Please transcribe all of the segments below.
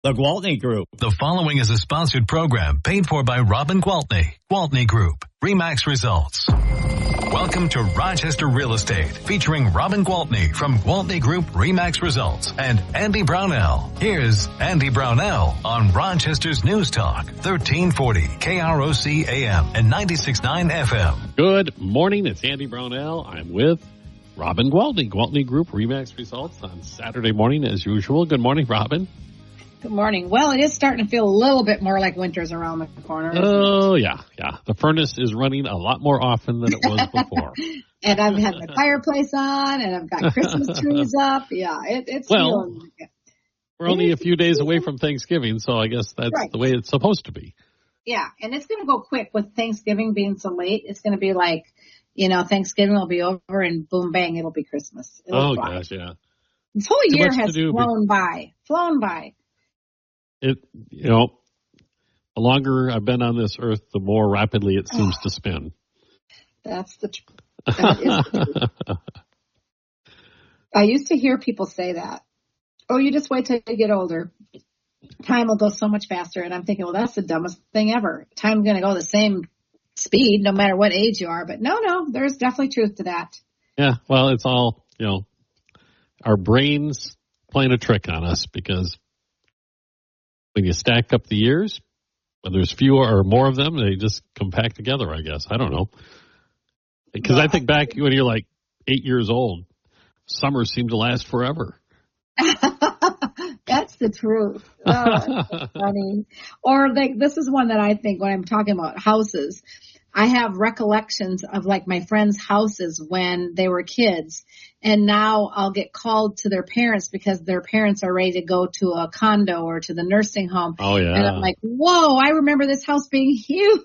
The Gwaltney Group. The following is a sponsored program paid for by Robin Gwaltney. Gwaltney Group. RE/MAX results. Welcome to Rochester Real Estate, featuring Robin Gwaltney from Gwaltney Group-RE/MAX results and Andy Brownell. Here's Andy Brownell on Rochester's News Talk, 1340 KROC AM and 96.9 FM. Good morning. It's Andy Brownell. I'm with Robin Gwaltney, Gwaltney Group-RE/MAX results on Saturday morning as usual. Good morning, Robin. Good morning. Well, it is starting to feel a little bit more like winter's around the corner. Oh, yeah. The furnace is running a lot more often than it was before. And I've had my fireplace on, and I've got Christmas trees up. Yeah, it's feeling like it. We're only a few days away from Thanksgiving, so I guess that's right. The way it's supposed to be. Yeah, and it's going to go quick with Thanksgiving being so late. It's going to be like, Thanksgiving will be over, and boom, bang, it'll be Christmas. Gosh, yeah. This whole year has flown by. The longer I've been on this earth, the more rapidly it seems to spin. That is the truth. I used to hear people say that. Oh, you just wait till you get older. Time will go so much faster. And I'm thinking, well, that's the dumbest thing ever. Time's going to go the same speed no matter what age you are. But no, there's definitely truth to that. Yeah, well, it's all, our brains playing a trick on us because when you stack up the years, when there's fewer or more of them, they just compact together, I guess. I don't know. Because I think back when you're like 8 years old, summers seem to last forever. That's the truth. Oh, that's funny. Or this is one that I think when I'm talking about houses, I have recollections of like my friends' houses when they were kids. And now I'll get called to their parents because their parents are ready to go to a condo or to the nursing home. Oh, yeah. And I'm like, whoa, I remember this house being huge.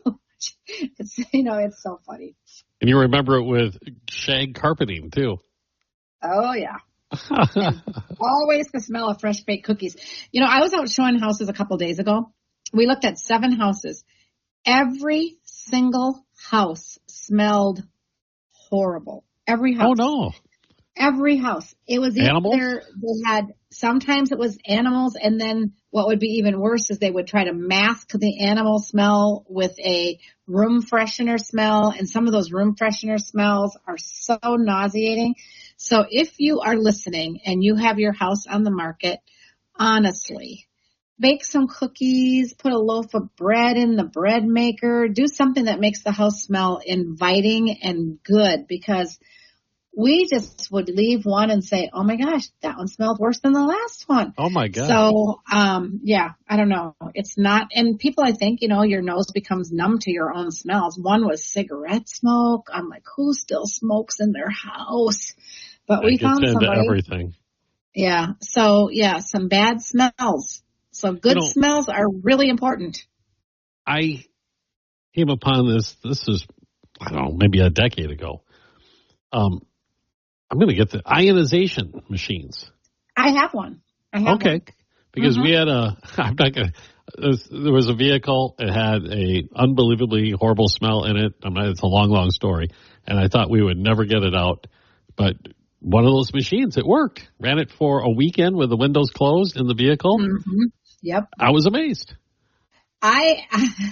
It's so funny. And you remember it with shag carpeting, too. Oh, yeah. Always the smell of fresh baked cookies. I was out showing houses a couple days ago. We looked at 7 houses. Every single house smelled horrible. Every house. Oh, no. Every house. It was animals? Either they had, sometimes it was animals, and then what would be even worse is they would try to mask the animal smell with a room freshener smell, and some of those room freshener smells are so nauseating. So if you are listening and you have your house on the market, honestly, bake some cookies, put a loaf of bread in the bread maker, do something that makes the house smell inviting and good, because we just would leave one and say, oh my gosh, that one smelled worse than the last one. Oh my God. So, I don't know. It's not, and people, I think, your nose becomes numb to your own smells. One was cigarette smoke. I'm like, who still smokes in their house? But we found somebody. Everything. Yeah. So some bad smells. So good smells are really important. I came upon this is, I don't know, maybe a decade ago. I'm going to get the ionization machines. I have one. Okay. Because we had there was a vehicle. It had a unbelievably horrible smell in it. It's a long story. And I thought we would never get it out. But one of those machines, it worked. Ran it for a weekend with the windows closed in the vehicle. Mm-hmm. Yep. I was amazed.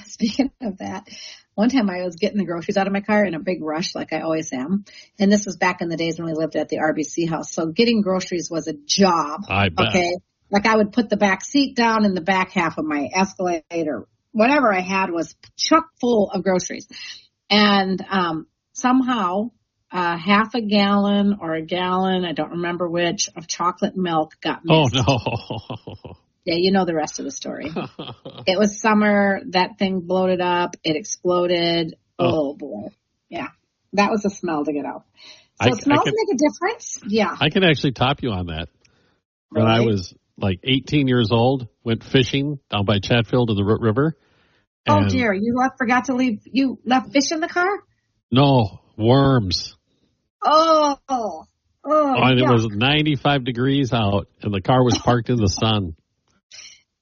Speaking of that, one time I was getting the groceries out of my car in a big rush, like I always am. And this was back in the days when we lived at the RBC house. So getting groceries was a job. I bet. Okay. Like I would put the back seat down in the back half of my Escalade or whatever I had was chock full of groceries. And somehow half a gallon or a gallon, I don't remember which, of chocolate milk got missed. Oh, no. Yeah, you know the rest of the story. It was summer. That thing bloated up. It exploded. Oh, boy. Yeah. That was a smell to get out. So smells make a difference? Yeah. I can actually top you on that. When I was like 18 years old, went fishing down by Chatfield in the Root River. Oh, dear. Forgot to leave. You left fish in the car? No, worms. Oh, and it was 95 degrees out, and the car was parked in the sun.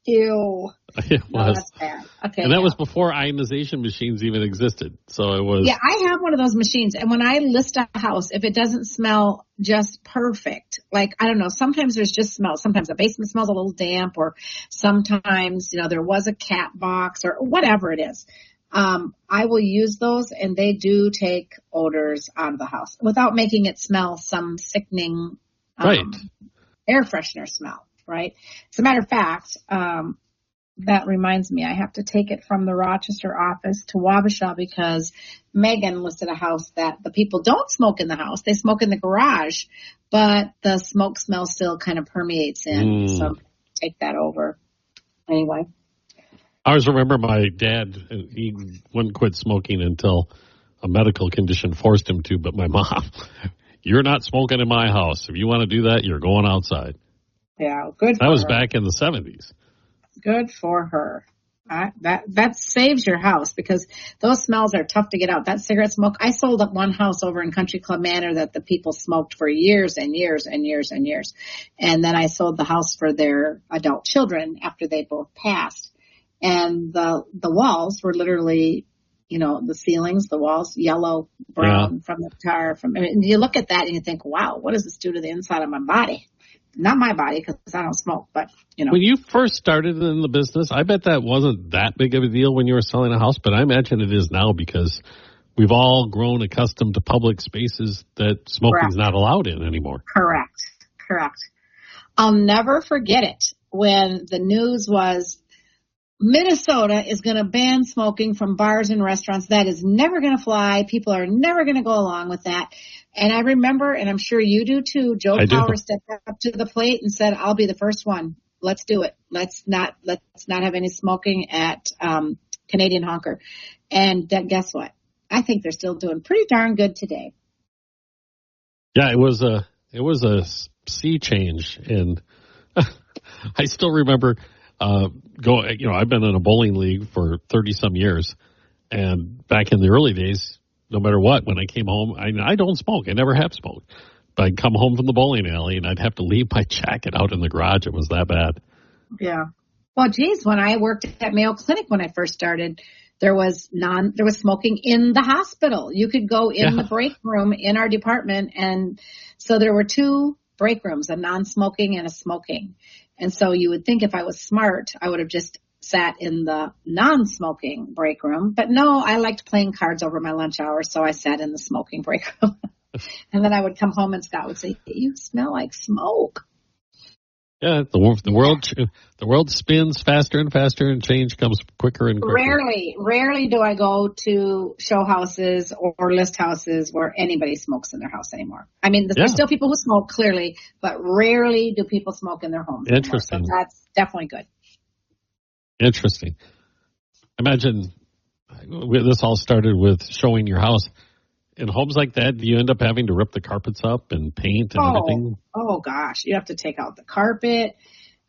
Ew. It No, was. that's bad. Okay. And that was before ionization machines even existed. So it was. Yeah, I have one of those machines. And when I list a house, if it doesn't smell just perfect, like, I don't know, sometimes there's just smell. Sometimes the basement smells a little damp, or sometimes, there was a cat box or whatever it is. I will use those, and they do take odors out of the house without making it smell some sickening Right. air freshener smell, right? As a matter of fact, that reminds me, I have to take it from the Rochester office to Wabasha because Megan listed a house that the people don't smoke in the house. They smoke in the garage, but the smoke smell still kind of permeates in. So take that over. Anyway. I always remember my dad, he wouldn't quit smoking until a medical condition forced him to, but my mom, you're not smoking in my house. If you want to do that, you're going outside. Yeah, good for That was her. back in the 70s. Good for her. That saves your house because those smells are tough to get out. That cigarette smoke. I sold up one house over in Country Club Manor that the people smoked for years and years and years and years. And then I sold the house for their adult children after they both passed. And the walls were literally, the ceilings, the walls, yellow, brown from the tar. You look at that and you think, wow, what does this do to the inside of my body? Not my body because I don't smoke, but, When you first started in the business, I bet that wasn't that big of a deal when you were selling a house, but I imagine it is now because we've all grown accustomed to public spaces that smoking is not allowed in anymore. Correct. I'll never forget it when the news was Minnesota is going to ban smoking from bars and restaurants. That is never going to fly. People are never going to go along with that. And I remember, and I'm sure you do too, Joe Power stepped up to the plate and said, I'll be the first one. Let's do it. Let's not have any smoking at Canadian Honker. And guess what? I think they're still doing pretty darn good today. Yeah, it was a sea change. And I still remember I've been in a bowling league for 30 some years. And back in the early days, no matter what, when I came home, I don't smoke. I never have smoked. But I'd come home from the bowling alley and I'd have to leave my jacket out in the garage. It was that bad. Yeah. Well, geez, when I worked at Mayo Clinic when I first started, there was smoking in the hospital. You could go in the break room in our department. And so there were two break rooms, a non-smoking and a smoking. And so you would think if I was smart, I would have just sat in the non-smoking break room. But no, I liked playing cards over my lunch hour, so I sat in the smoking break room. And then I would come home and Scott would say, you smell like smoke. Yeah, the world spins faster and faster, and change comes quicker and quicker. Rarely do I go to show houses or list houses where anybody smokes in their house anymore. I mean, there's still people who smoke, clearly, but rarely do people smoke in their homes Interesting. anymore. So that's definitely good. Interesting. Imagine this all started with showing your house. In homes like that, do you end up having to rip the carpets up and paint and everything? Oh, gosh. You have to take out the carpet.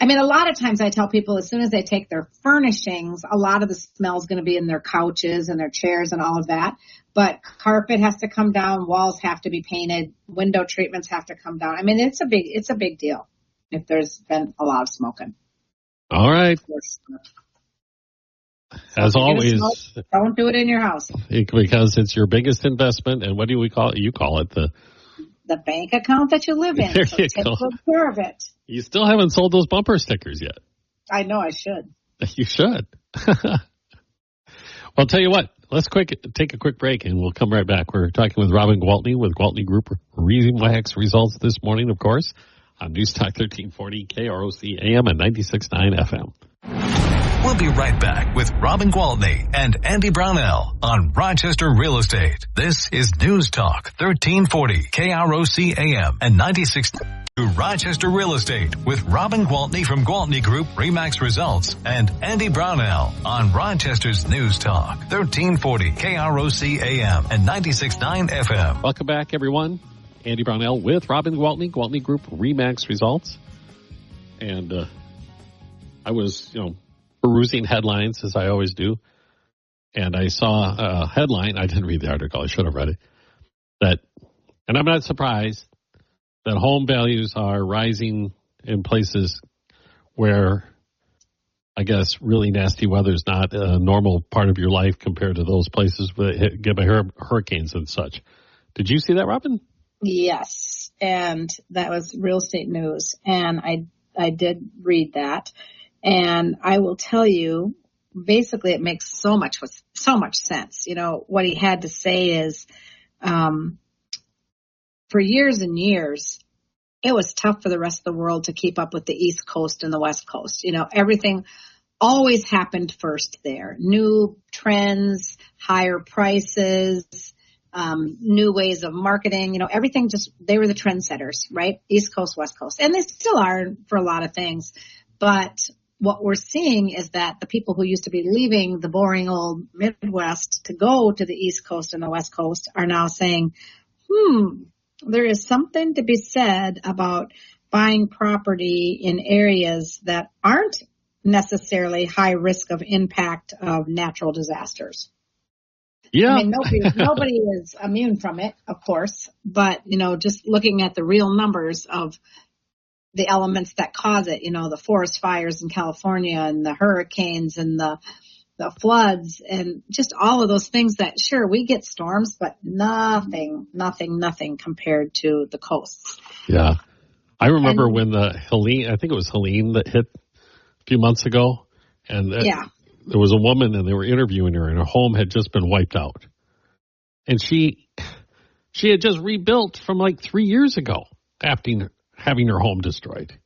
I mean, a lot of times I tell people as soon as they take their furnishings, a lot of the smell is going to be in their couches and their chairs and all of that. But carpet has to come down. Walls have to be painted. Window treatments have to come down. I mean, it's a big deal if there's been a lot of smoking. All right. As always, don't do it in your house. Because it's your biggest investment. And what do we call it? You call it the bank account that you live in. There so you take go. good care of it. You still haven't sold those bumper stickers yet. I know I should. You should. Well, I'll tell you what. Let's take a quick break, and we'll come right back. We're talking with Robin Gwaltney with Gwaltney Group-RE results this morning, of course, on News Talk 1340 KROC AM and 96.9 FM. We'll be right back with Robin Gwaltney and Andy Brownell on Rochester Real Estate. This is News Talk 1340 KROC AM and 96 to Rochester Real Estate with Robin Gwaltney from Gwaltney Group-RE results and Andy Brownell on Rochester's News Talk 1340 KROC AM and 96.9 FM. Welcome back, everyone. Andy Brownell with Robin Gwaltney, Gwaltney Group-RE results. And I was, perusing headlines, as I always do, and I saw a headline. I didn't read the article. I should have read it. And I'm not surprised that home values are rising in places where I guess really nasty weather is not a normal part of your life compared to those places that get by hurricanes and such. Did you see that, Robin? Yes, and that was real estate news, and I did read that, and I will tell you, basically, it makes so much sense. You know, what he had to say is, for years and years, it was tough for the rest of the world to keep up with the East Coast and the West Coast. You know, everything always happened first there. New trends, higher prices, new ways of marketing, you know, everything they were the trendsetters, right? East Coast, West Coast. And they still are for a lot of things. But what we're seeing is that the people who used to be leaving the boring old Midwest to go to the East Coast and the West Coast are now saying, there is something to be said about buying property in areas that aren't necessarily high risk of impact of natural disasters. Yeah. I mean, nobody is immune from it, of course, but, you know, just looking at the real numbers of the elements that cause it, you know, the forest fires in California and the hurricanes and the floods and just all of those things that, sure, we get storms, but nothing compared to the coasts. Yeah. I remember when I think it was Helene that hit a few months ago. And there was a woman and they were interviewing her and her home had just been wiped out. And she had just rebuilt from like 3 years ago after having her home destroyed.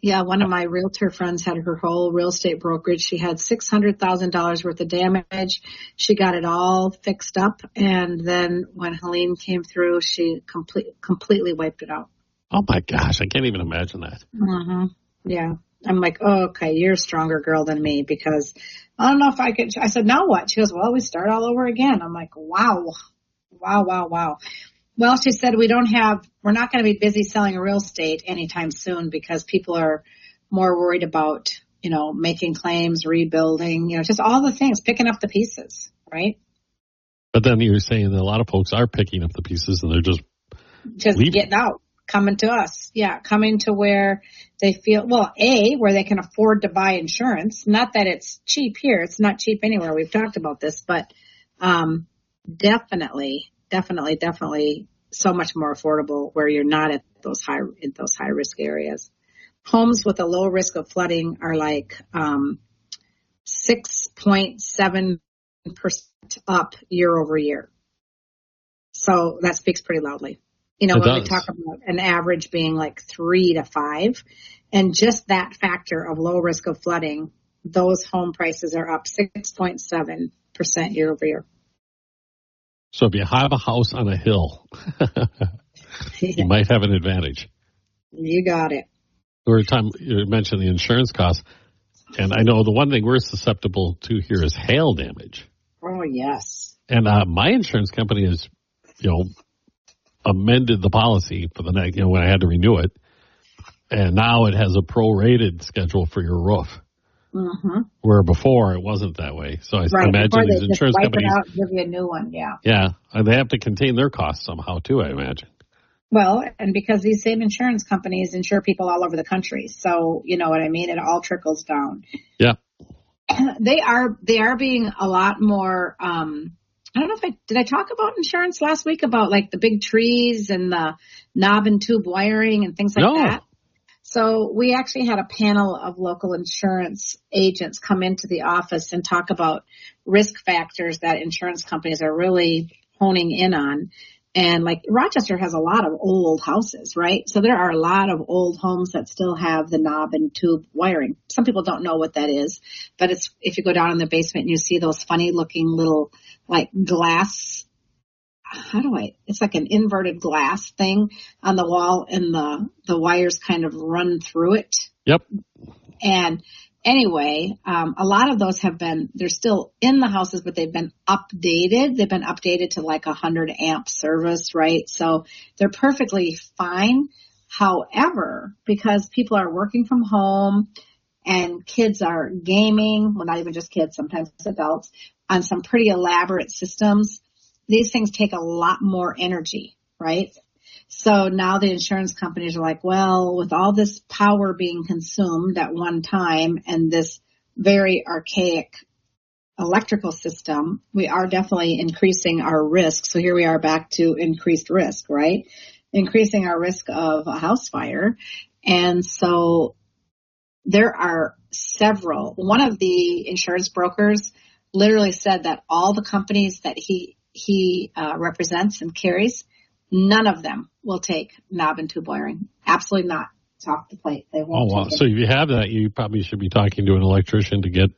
Yeah, one of my realtor friends had her whole real estate brokerage. She had $600,000 worth of damage. She got it all fixed up, and then when Helene came through, she completely wiped it out. Oh my gosh, I can't even imagine that. Mm-hmm. Yeah, I'm like, oh, okay, you're a stronger girl than me because I don't know if I could. I said, now what? She goes, well, we start all over again. I'm like, wow. Well, she said we're not going to be busy selling real estate anytime soon because people are more worried about, you know, making claims, rebuilding, you know, just all the things, picking up the pieces, right? But then you're saying that a lot of folks are picking up the pieces and they're just leaving. Getting out, coming to us. Yeah, coming to where they feel, where they can afford to buy insurance. Not that it's cheap here. It's not cheap anywhere. We've talked about this, but definitely so much more affordable where you're not at those high risk areas. Homes with a low risk of flooding are like 6.7% up year over year. So that speaks pretty loudly. You know, when we talk about an average being like 3 to 5, and just that factor of low risk of flooding, those home prices are up 6.7% year over year. So if you have a house on a hill, you might have an advantage. You got it. You mentioned the insurance costs, and I know the one thing we're susceptible to here is hail damage. Oh, yes. And my insurance company has, you know, amended the policy for the next, you know, when I had to renew it, and now it has a prorated schedule for your roof. Mm-hmm. Where before it wasn't that way. So I imagine these insurance companies wipe it out and give you a new one. Yeah. Yeah. And they have to contain their costs somehow too, I imagine. Well, and because these same insurance companies insure people all over the country. So, you know what I mean? It all trickles down. Yeah. They are being a lot more, I don't know did I talk about insurance last week about like the big trees and the knob and tube wiring and things like that? So we actually had a panel of local insurance agents come into the office and talk about risk factors that insurance companies are really honing in on. And like Rochester has a lot of old houses, right? So there are a lot of old homes that still have the knob and tube wiring. Some people don't know what that is, but it's, if you go down in the basement and you see those funny looking little like glass, it's like an inverted glass thing on the wall and the wires kind of run through it. Yep. And anyway, a lot of those they're still in the houses, but they've been updated. They've been updated to like 100 amp service, right? So they're perfectly fine. However, because people are working from home and kids are gaming, well, not even just kids, sometimes adults, on some pretty elaborate systems, these things take a lot more energy, right? So now the insurance companies are like, well, with all this power being consumed at one time and this very archaic electrical system, we are definitely increasing our risk. So here we are back to increased risk, right? Increasing our risk of a house fire. And so there are several. One of the insurance brokers literally said that all the companies that he represents and carries, none of them will take knob and tube wiring. Absolutely not. It's off the plate. They won't. Oh, wow. So if you have that, you probably should be talking to an electrician to get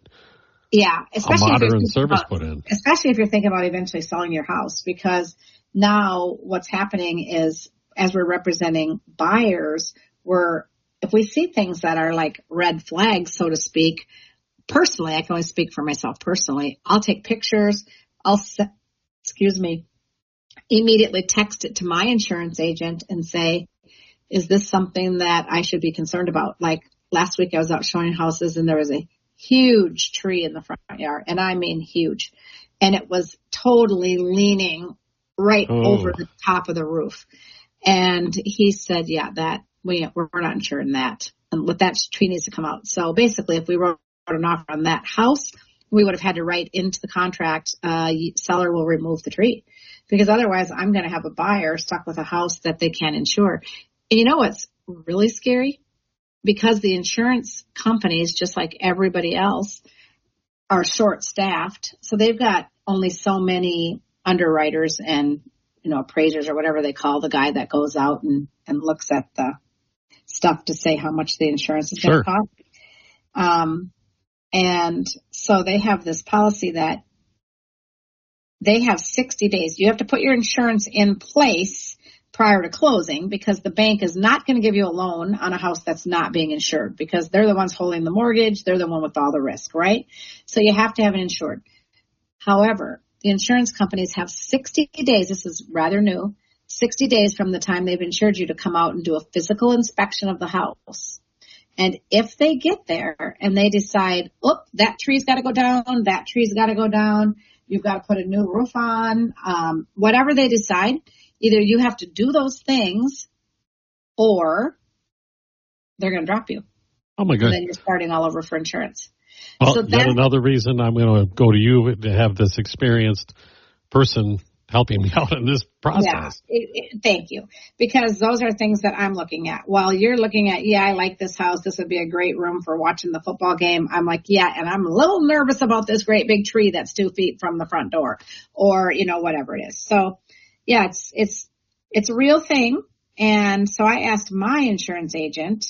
a modern service put in. Especially if you're thinking about eventually selling your house, because now what's happening is, as we're representing buyers, if we see things that are like red flags, so to speak, personally, I can only speak for myself personally, I'll take pictures, immediately text it to my insurance agent and say, is this something that I should be concerned about? Like last week I was out showing houses and there was a huge tree in the front yard, and I mean huge, and it was totally leaning right over the top of the roof. And he said, yeah, that we're not insuring that, and with that tree needs to come out. So basically, if we wrote an offer on that house, we would have had to write into the contract, seller will remove the tree, because otherwise I'm going to have a buyer stuck with a house that they can't insure. And you know what's really scary? Because the insurance companies, just like everybody else, are short-staffed. So they've got only so many underwriters and, appraisers or whatever they call the guy that goes out and looks at the stuff to say how much the insurance is going to cost. And so they have this policy that they have 60 days. You have to put your insurance in place prior to closing, because the bank is not going to give you a loan on a house that's not being insured, because they're the ones holding the mortgage. They're the one with all the risk, right? So you have to have it insured. However, the insurance companies have 60 days. This is rather new, 60 days from the time they've insured you to come out and do a physical inspection of the house. And if they get there and they decide, that tree's got to go down, that tree's got to go down, you've got to put a new roof on, whatever they decide, either you have to do those things or they're going to drop you. Oh, my God. And then you're starting all over for insurance. Well, so yet another reason I'm going to go to you to have this experienced person helping me out in this process. Yeah, thank you. Because those are things that I'm looking at. While you're looking at, I like this house. This would be a great room for watching the football game. I'm like, and I'm a little nervous about this great big tree that's 2 feet from the front door, or, whatever it is. So, it's a real thing. And so I asked my insurance agent,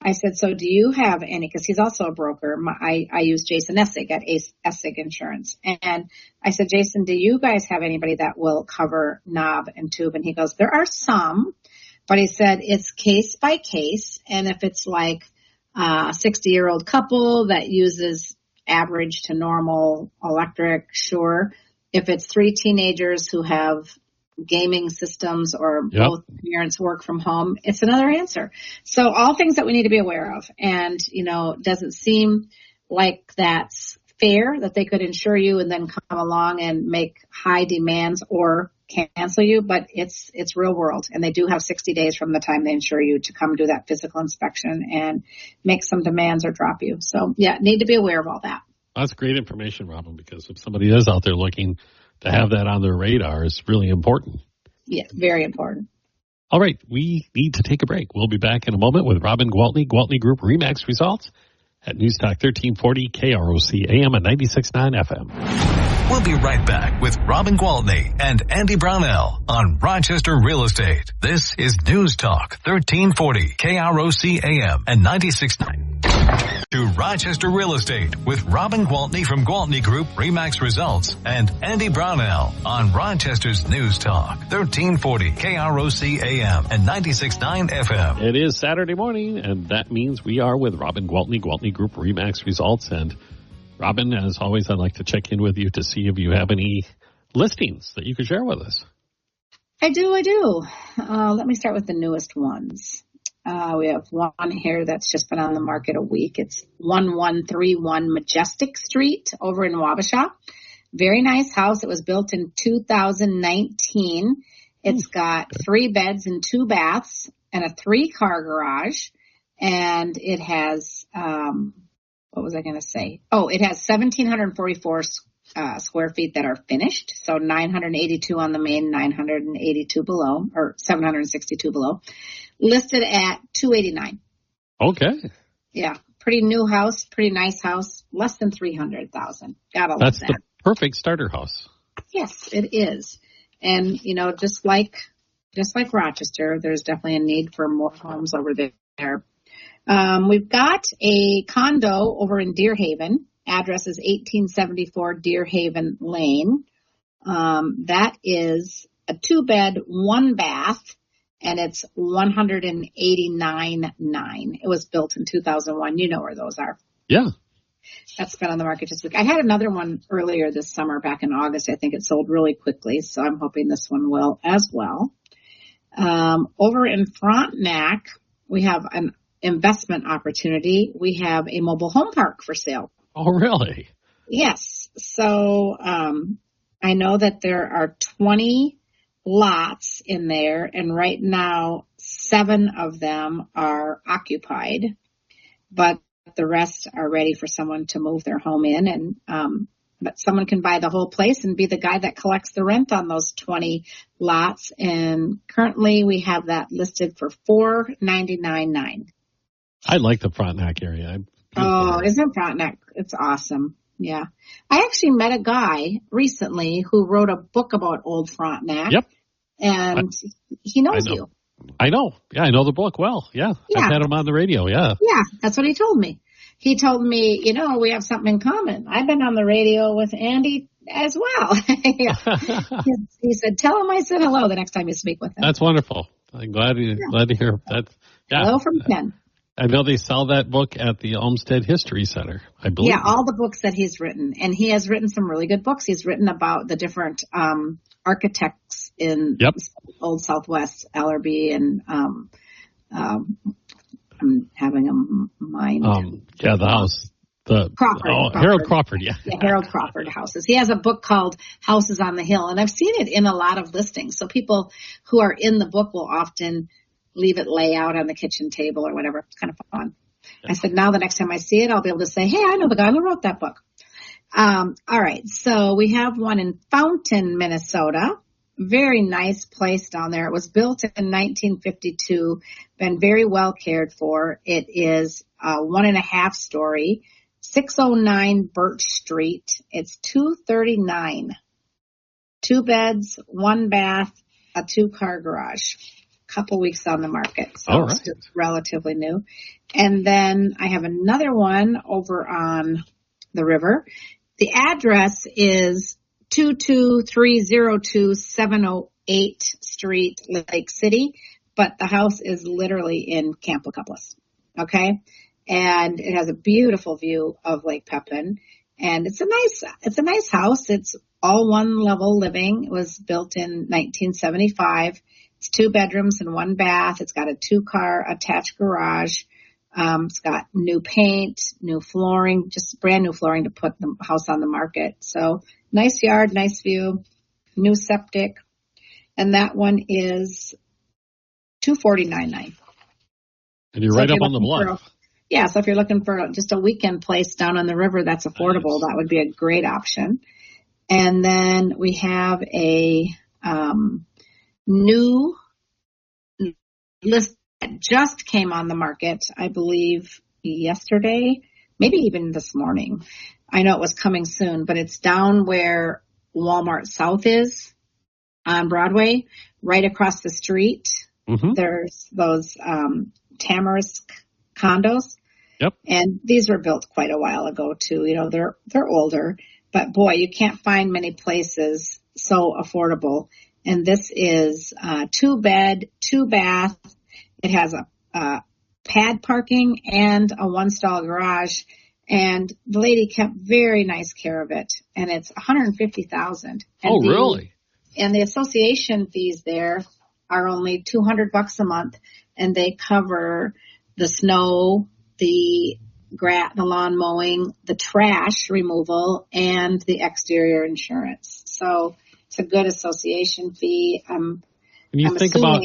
I said, so do you have any, because he's also a broker. I use Jason Essig at Essig Insurance. And I said, Jason, do you guys have anybody that will cover knob and tube? And he goes, there are some, but he said it's case by case. And if it's like a 60-year-old couple that uses average to normal electric, sure. If it's 3 teenagers who have gaming systems or both parents work from home, it's another answer. So all things that we need to be aware of. And, does it seem like that's fair that they could insure you and then come along and make high demands or cancel you? But it's real world. And they do have 60 days from the time they insure you to come do that physical inspection and make some demands or drop you. So, need to be aware of all that. That's great information, Robin, because if somebody is out there looking to have that on their radar, is really important. Yeah, very important. All right, we need to take a break. We'll be back in a moment with Robin Gwaltney, Gwaltney Group-RE results at News Talk 1340 KROC AM and 96.9 FM. We'll be right back with Robin Gwaltney and Andy Brownell on Rochester Real Estate. This is News Talk 1340 KROC AM and 96.9. To Rochester Real Estate with Robin Gwaltney from Gwaltney Group-RE results and Andy Brownell on Rochester's News Talk 1340 KROC AM and 96.9 FM. It is Saturday morning, and that means we are with Robin Gwaltney, Gwaltney Group-RE results. And Robin, as always, I'd like to check in with you to see if you have any listings that you could share with us. I do. Let me start with the newest ones. We have one here that's just been on the market a week. It's 1131 Majestic Street over in Wabasha. Very nice house. It was built in 2019. It's got 3 beds and 2 baths and a 3-car garage. And it has, what was I going to say? Oh, it has 1,744 square feet that are finished. So 982 on the main, 982 below, or 762 below. Listed at $289. Okay. Yeah. Pretty new house, pretty nice house, less than $300,000. Gotta love That's that. the perfect starter house. Yes, it is. And, just like Rochester, there's definitely a need for more homes over there. We've got a condo over in Deer Haven. Address is 1874 Deer Haven Lane. That is a 2-bed, 1-bath, and it's $189,900. It was built in 2001. You know where those are. Yeah. That's been on the market this week. I had another one earlier this summer, back in August. I think it sold really quickly, so I'm hoping this one will as well. Over in Frontenac, we have an investment opportunity. We have a mobile home park for sale. Oh, really? Yes. So I know that there are 20 lots in there, and right now 7 of them are occupied, but the rest are ready for someone to move their home in. And but someone can buy the whole place and be the guy that collects the rent on those 20 lots. And currently we have that listed for $499,900. I like the Frontenac area. Oh, isn't Frontenac? It's awesome. Yeah. I actually met a guy recently who wrote a book about old Frontenac. Yep. And he knows you. I know. Yeah, I know the book well. Yeah. I've had him on the radio. Yeah. Yeah, that's what he told me. He told me, we have something in common. I've been on the radio with Andy as well. He said, tell him I said hello the next time you speak with him. That's wonderful. I'm glad to hear that. Yeah. Hello from Ken. I know they sell that book at the Olmsted History Center, I believe. Yeah, all the books that he's written. And he has written some really good books. He's written about the different architects in Old Southwest, Ellerby, and I'm having a mind. The house. Crawford. Harold Crawford, yeah. The Harold Crawford houses. He has a book called Houses on the Hill, and I've seen it in a lot of listings. So people who are in the book will often leave it lay out on the kitchen table or whatever. It's kind of fun. Yeah. I said, now the next time I see it, I'll be able to say, hey, I know the guy who wrote that book. All right. So we have one in Fountain, Minnesota. Very nice place down there. It was built in 1952, been very well cared for. It is 1.5 story, 609 Birch Street. It's $239,000. 2 beds, 1 bath, a 2-car garage. Couple weeks on the market, so it's relatively new. And then I have another one over on the river. The address is 22302 708 Street, Lake City, but the house is literally in Camp Lecomplis. Okay, and it has a beautiful view of Lake Pepin, and it's a nice house. It's all 1 level living. It was built in 1975. It's 2 bedrooms and 1 bath. It's got a 2-car attached garage. It's got new paint, new flooring, just brand new flooring to put the house on the market. So nice yard, nice view, new septic. And that one is $249,900. And you're right up on the bluff. So if you're looking for just a weekend place down on the river that's affordable, that would be a great option. And then we have a new list that just came on the market, I believe yesterday, maybe even this morning. I know it was coming soon, but it's down where Walmart South is on Broadway, right across the street. Mm-hmm. There's those Tamarisk condos. Yep. And these were built quite a while ago too. They're older, but boy, you can't find many places so affordable. And this is 2 bed, 2 bath. It has a pad parking and a 1-stall garage. And the lady kept very nice care of it. And it's $150,000. Oh, really? And the association fees there are only $200 a month, and they cover the snow, the lawn mowing, the trash removal, and the exterior insurance. So it's a good association fee. When you think about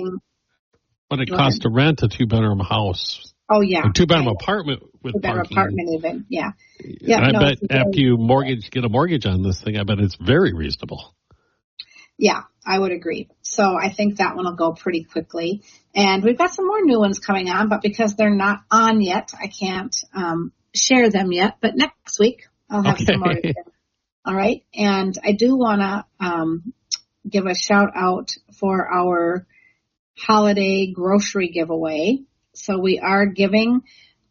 what it costs to rent a 2-bedroom house Oh, yeah. A two-bedroom apartment with two-bedroom parking. apartment even, yeah. And I bet after you get a mortgage on this thing, I bet it's very reasonable. Yeah, I would agree. So I think that one will go pretty quickly. And we've got some more new ones coming on, but because they're not on yet, I can't share them yet. But next week, I'll have some more. All right. And I do want to give a shout out for our holiday grocery giveaway. So we are giving,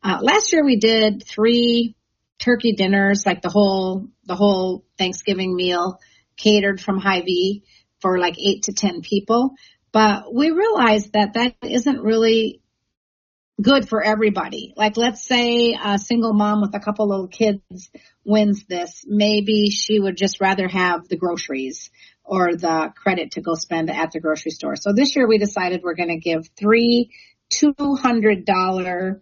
last year we did 3 turkey dinners, like the whole Thanksgiving meal catered from Hy-Vee for like 8 to 10 people. But we realized that isn't really good for everybody. Like, let's say a single mom with a couple little kids wins this. Maybe she would just rather have the groceries or the credit to go spend at the grocery store. So this year we decided we're going to give 3 $200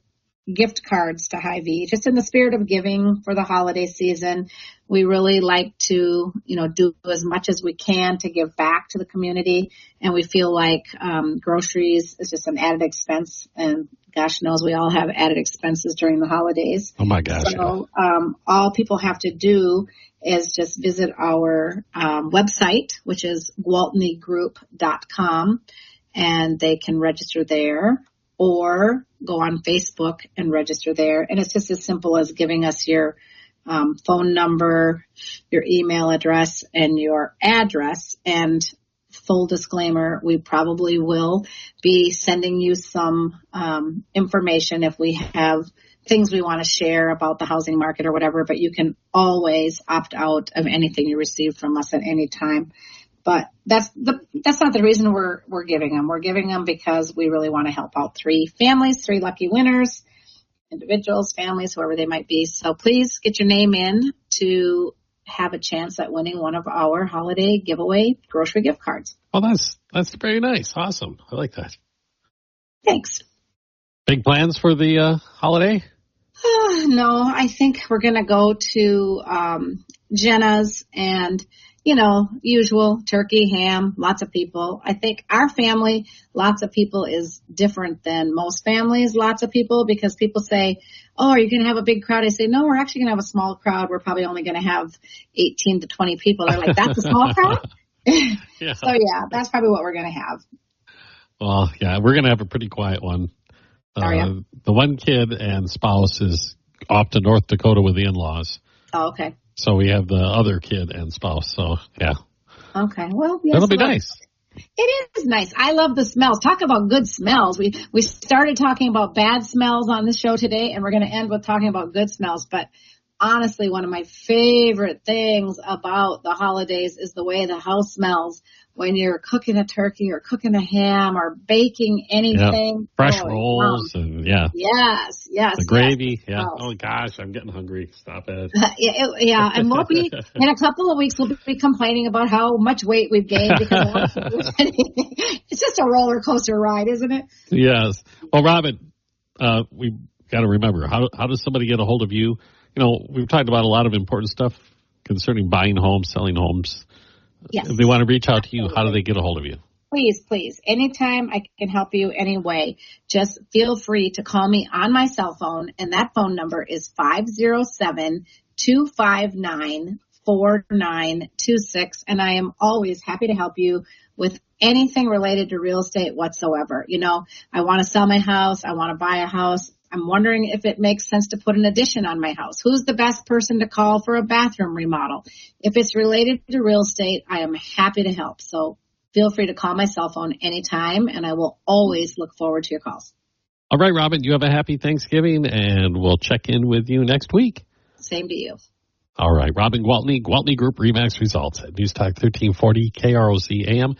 gift cards to Hy-Vee, just in the spirit of giving for the holiday season. We really like to, do as much as we can to give back to the community. And we feel like groceries is just an added expense. And gosh knows we all have added expenses during the holidays. Oh, my gosh. So all people have to do is just visit our website, which is Gwaltneygroup.com, and they can register there, or go on Facebook and register there. And it's just as simple as giving us your phone number, your email address, and your address. And full disclaimer, we probably will be sending you some information if we have things we want to share about the housing market or whatever, but you can always opt out of anything you receive from us at any time. But that's not the reason we're giving them. We're giving them because we really want to help out 3 families, 3 lucky winners, individuals, families, whoever they might be. So please get your name in to have a chance at winning one of our holiday giveaway grocery gift cards. Oh, that's very nice. Awesome. I like that. Thanks. Big plans for the holiday? No, I think we're going to go to Jenna's and, usual turkey, ham, lots of people. I think our family, lots of people, is different than most families, lots of people, because people say, oh, are you going to have a big crowd? I say, no, we're actually going to have a small crowd. We're probably only going to have 18 to 20 people. They're like, that's a small crowd? Yeah. So, yeah, that's probably what we're going to have. Well, yeah, we're going to have a pretty quiet one. The one kid and spouse is off to North Dakota with the in-laws. Oh, okay. So we have the other kid and spouse. So, yeah. Okay. Well, yes, that'll be nice. It is nice. I love the smells. Talk about good smells. We started talking about bad smells on the show today, and we're going to end with talking about good smells. But honestly, one of my favorite things about the holidays is the way the house smells when you're cooking a turkey or cooking a ham or baking anything. Yeah. Fresh rolls and Yes. The gravy. Yeah. Oh gosh, I'm getting hungry. Stop it. Yeah. And we'll be, in a couple of weeks, we'll be complaining about how much weight we've gained because it's just a roller coaster ride, isn't it? Yes. Well, Robin, we got to remember, how does somebody get a hold of you? We've talked about a lot of important stuff concerning buying homes, selling homes. Yes. If they want to reach out to you, how do they get a hold of you? Please. Anytime I can help you any way, just feel free to call me on my cell phone. And that phone number is 507-259-4926. And I am always happy to help you with anything related to real estate whatsoever. I want to sell my house. I want to buy a house. I'm wondering if it makes sense to put an addition on my house. Who's the best person to call for a bathroom remodel? If it's related to real estate, I am happy to help. So feel free to call my cell phone anytime, and I will always look forward to your calls. All right, Robin, you have a happy Thanksgiving, and we'll check in with you next week. Same to you. All right, Robin Gwaltney, Gwaltney Group RE/MAX Results at News Talk 1340 KROC AM